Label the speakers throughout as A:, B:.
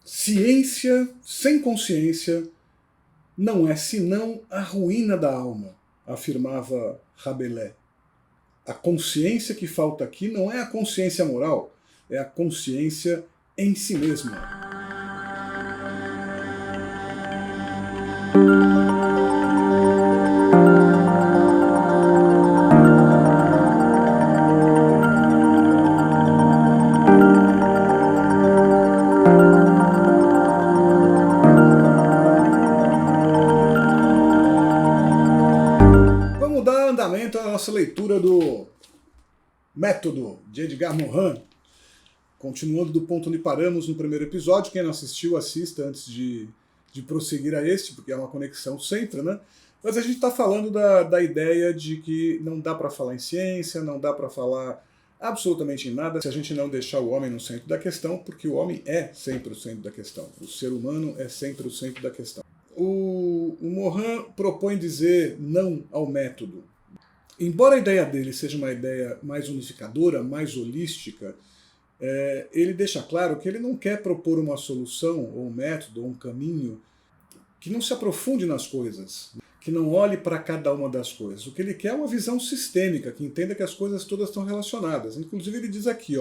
A: Ciência sem consciência não é senão a ruína da alma, afirmava Rabelais. A consciência que falta aqui não é a consciência moral, é a consciência em si mesma. Vamos dar andamento à nossa leitura do Método, de Edgar Morin. Continuando do ponto onde paramos no primeiro episódio, quem não assistiu, assista antes de prosseguir a este, porque é uma conexão sempre, né? Mas a gente está falando da ideia de que não dá para falar em ciência, não dá para falar absolutamente em nada se a gente não deixar o homem no centro da questão, porque o homem é sempre o centro da questão. O ser humano é sempre o centro da questão. O Morin propõe dizer não ao método. Embora a ideia dele seja uma ideia mais unificadora, mais holística, ele deixa claro que ele não quer propor uma solução, ou um método, ou um caminho que não se aprofunde nas coisas, que não olhe para cada uma das coisas. O que ele quer é uma visão sistêmica, que entenda que as coisas todas estão relacionadas. Inclusive ele diz aqui,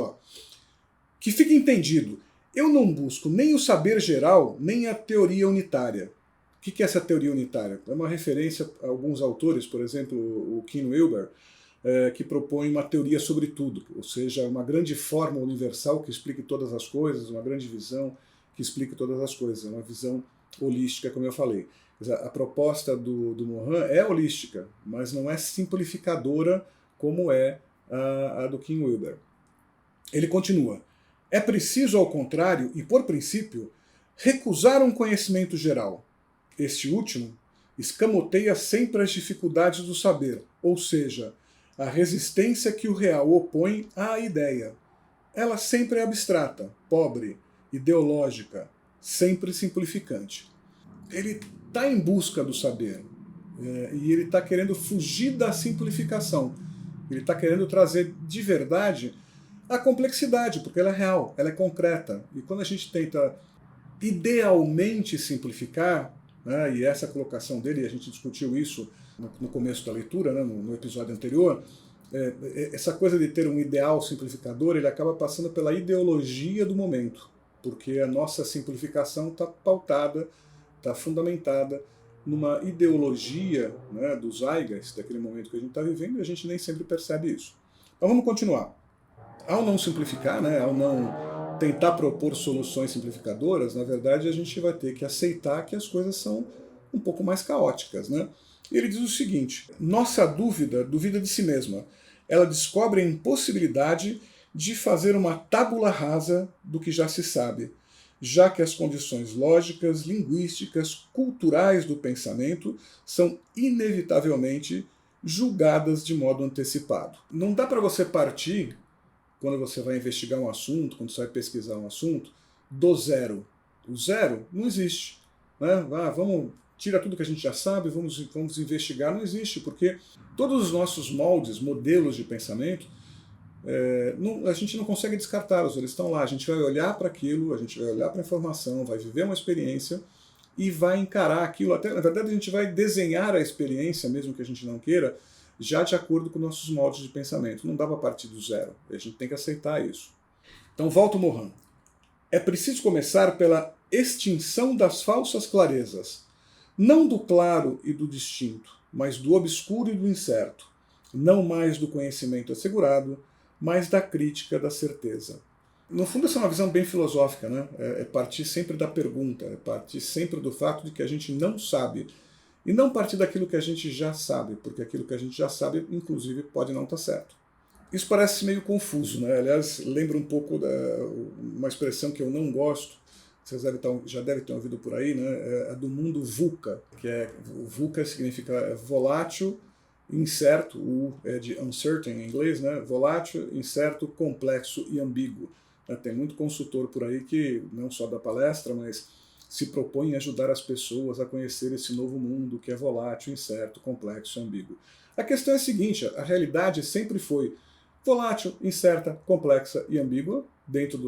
A: que fique entendido, eu não busco nem o saber geral, nem a teoria unitária. O que é essa teoria unitária? É uma referência a alguns autores, por exemplo, o Ken Wilber, que propõe uma teoria sobre tudo, ou seja, uma grande forma universal que explique todas as coisas, uma grande visão que explique todas as coisas, uma visão holística, como eu falei. A proposta do Morin é holística, mas não é simplificadora como é a do Ken Wilber. Ele continua, é preciso, ao contrário, e por princípio, recusar um conhecimento geral. Este último escamoteia sempre as dificuldades do saber, ou seja, a resistência que o real opõe à ideia. Ela sempre é abstrata, pobre, ideológica, sempre simplificante. Ele está em busca do saber, e ele está querendo fugir da simplificação. Ele está querendo trazer de verdade a complexidade, porque ela é real, ela é concreta. E quando a gente tenta idealmente simplificar, e essa colocação dele, a gente discutiu isso no começo da leitura, no episódio anterior, essa coisa de ter um ideal simplificador, ele acaba passando pela ideologia do momento, porque a nossa simplificação está pautada, está fundamentada numa ideologia, do zeitgeist, daquele momento que a gente está vivendo, e a gente nem sempre percebe isso. Então vamos continuar. Ao não simplificar, ao não tentar propor soluções simplificadoras, na verdade a gente vai ter que aceitar que as coisas são um pouco mais caóticas. E ele diz o seguinte, nossa dúvida de si mesma, ela descobre a impossibilidade de fazer uma tábula rasa do que já se sabe, já que as condições lógicas, linguísticas, culturais do pensamento são inevitavelmente julgadas de modo antecipado. Não dá para você partir, quando você vai investigar um assunto, quando você vai pesquisar um assunto, do zero. O zero não existe. Tira tudo que a gente já sabe, vamos investigar. Não existe, porque todos os nossos moldes, modelos de pensamento, a gente não consegue descartá-los, eles estão lá. A gente vai olhar para aquilo, a gente vai olhar para a informação, vai viver uma experiência e vai encarar aquilo. Até, na verdade, a gente vai desenhar a experiência, mesmo que a gente não queira, já de acordo com nossos moldes de pensamento. Não dá para partir do zero. A gente tem que aceitar isso. Então, volta o Morin. É preciso começar pela extinção das falsas clarezas. Não do claro e do distinto, mas do obscuro e do incerto. Não mais do conhecimento assegurado, mas da crítica da certeza. No fundo, essa é uma visão bem filosófica, É partir sempre da pergunta, é partir sempre do fato de que a gente não sabe. E não partir daquilo que a gente já sabe, porque aquilo que a gente já sabe, inclusive, pode não estar certo. Isso parece meio confuso, Aliás, lembra um pouco uma expressão que eu não gosto, vocês já devem ter ouvido por aí, É a do mundo VUCA, o VUCA significa volátil, incerto, o é de uncertain em inglês, Volátil, incerto, complexo e ambíguo. Tem muito consultor por aí que não só dá palestra, mas se propõe a ajudar as pessoas a conhecer esse novo mundo que é volátil, incerto, complexo e ambíguo. A questão é a seguinte, a realidade sempre foi volátil, incerta, complexa e ambígua, dentro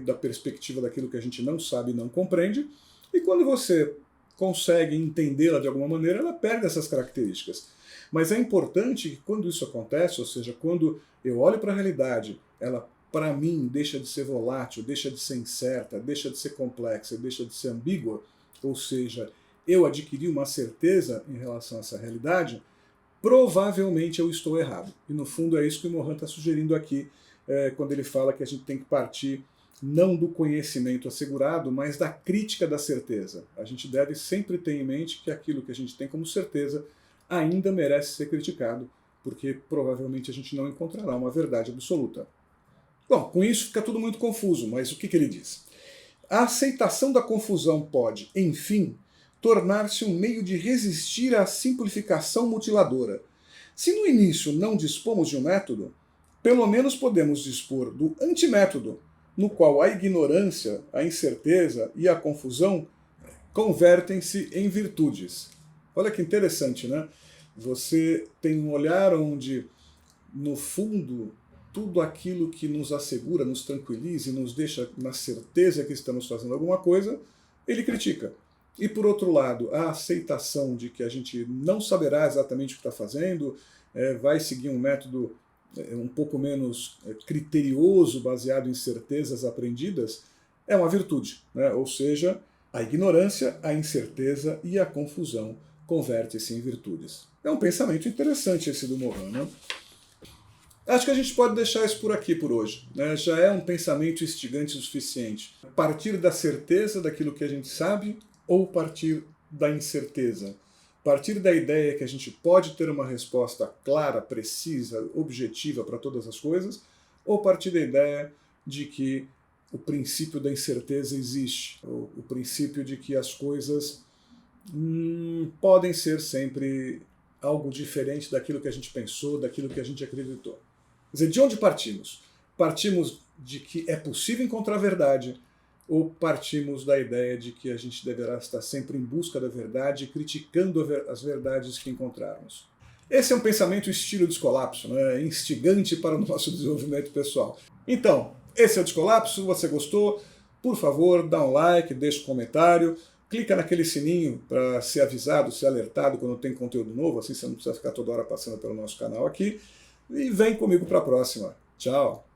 A: da perspectiva daquilo que a gente não sabe e não compreende, e quando você consegue entendê-la de alguma maneira, ela perde essas características. Mas é importante que quando isso acontece, ou seja, quando eu olho para a realidade, ela, para mim, deixa de ser volátil, deixa de ser incerta, deixa de ser complexa, deixa de ser ambígua, ou seja, eu adquiri uma certeza em relação a essa realidade, provavelmente eu estou errado. E no fundo é isso que o Mohan está sugerindo aqui, quando ele fala que a gente tem que partir não do conhecimento assegurado, mas da crítica da certeza. A gente deve sempre ter em mente que aquilo que a gente tem como certeza ainda merece ser criticado, porque provavelmente a gente não encontrará uma verdade absoluta. Bom, com isso fica tudo muito confuso, mas o que ele diz? A aceitação da confusão pode, enfim, tornar-se um meio de resistir à simplificação mutiladora. Se no início não dispomos de um método, pelo menos podemos dispor do antimétodo, no qual a ignorância, a incerteza e a confusão convertem-se em virtudes. Olha que interessante, né? Você tem um olhar onde, no fundo, tudo aquilo que nos assegura, nos tranquiliza e nos deixa na certeza que estamos fazendo alguma coisa, ele critica. E, por outro lado, a aceitação de que a gente não saberá exatamente o que está fazendo, vai seguir um método um pouco menos criterioso, baseado em certezas aprendidas, é uma virtude, né? Ou seja, a ignorância, a incerteza e a confusão convertem-se em virtudes. É um pensamento interessante esse do Mohan, né? Acho que a gente pode deixar isso por aqui por hoje, né? Já é um pensamento instigante o suficiente. Partir da certeza daquilo que a gente sabe ou partir da incerteza? Partir da ideia que a gente pode ter uma resposta clara, precisa, objetiva para todas as coisas, ou partir da ideia de que o princípio da incerteza existe, o princípio de que as coisas podem ser sempre algo diferente daquilo que a gente pensou, daquilo que a gente acreditou. Quer dizer, de onde partimos? Partimos de que é possível encontrar a verdade, ou partimos da ideia de que a gente deverá estar sempre em busca da verdade, criticando as verdades que encontrarmos? Esse é um pensamento estilo Descolapso, né? Instigante para o nosso desenvolvimento pessoal. Então, esse é o Descolapso. Se você gostou, por favor, dá um like, deixa um comentário, clica naquele sininho para ser avisado, ser alertado quando tem conteúdo novo, assim você não precisa ficar toda hora passando pelo nosso canal aqui. E vem comigo para a próxima. Tchau!